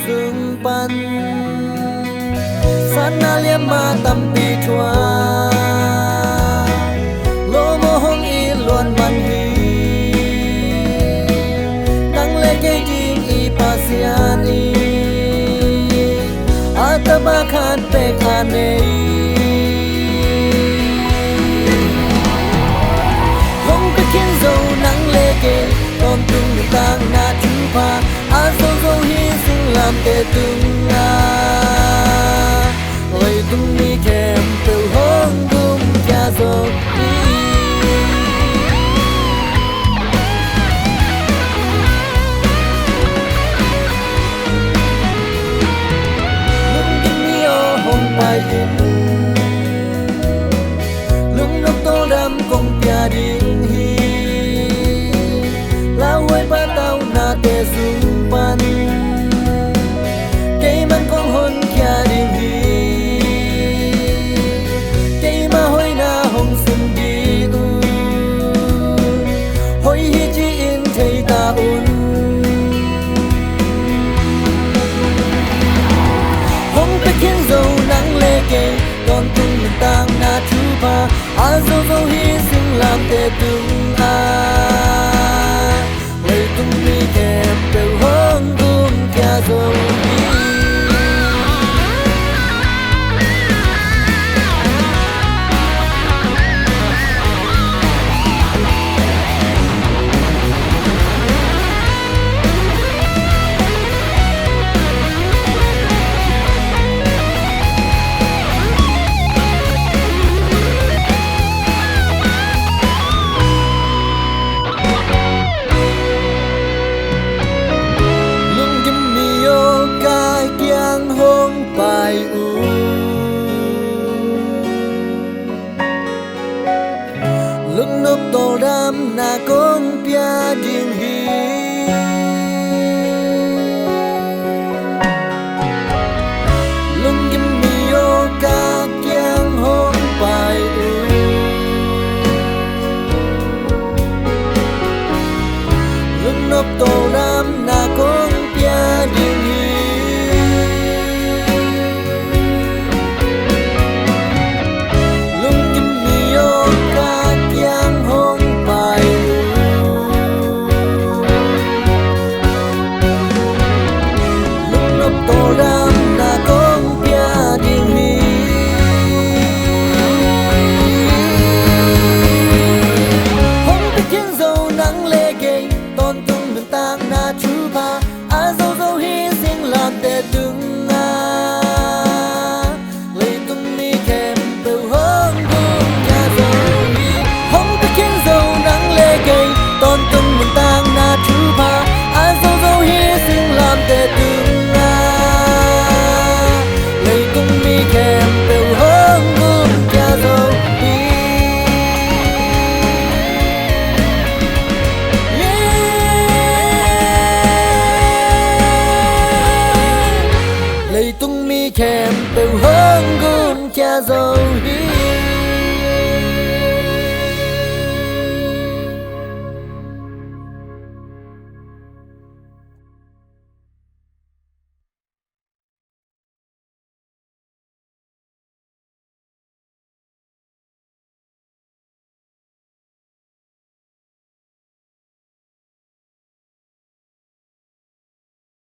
sương pan sana liam ma tam pi thua lo mo hong i luan man hi nang le ke ding i pasiani ataba khan pe khane hong ke khin zo nang le ke tom tung tang na chu pa a zo zo hi sing lam te tung na oi tung mi kem pe hong gum kya zo ai lúc lúc tô đam công pia ding hi la huai ba tao na te sung pan cây man công hôn kia ding hi cây ma hoi na hong sim di u hoi hi chi in thei ta un hong pe khin zo nang le ke don tung mình tang na chu pa a zo zo hi sing lam te tung a le tung mi kem pe hong gum kya zo hi lúc nốc tô đam na con pia ding hi lung kim mi yo ka kyang hong pai u lúc nốc tô đam na con pia ding hi tung mi kem pe hong gum kya zo hi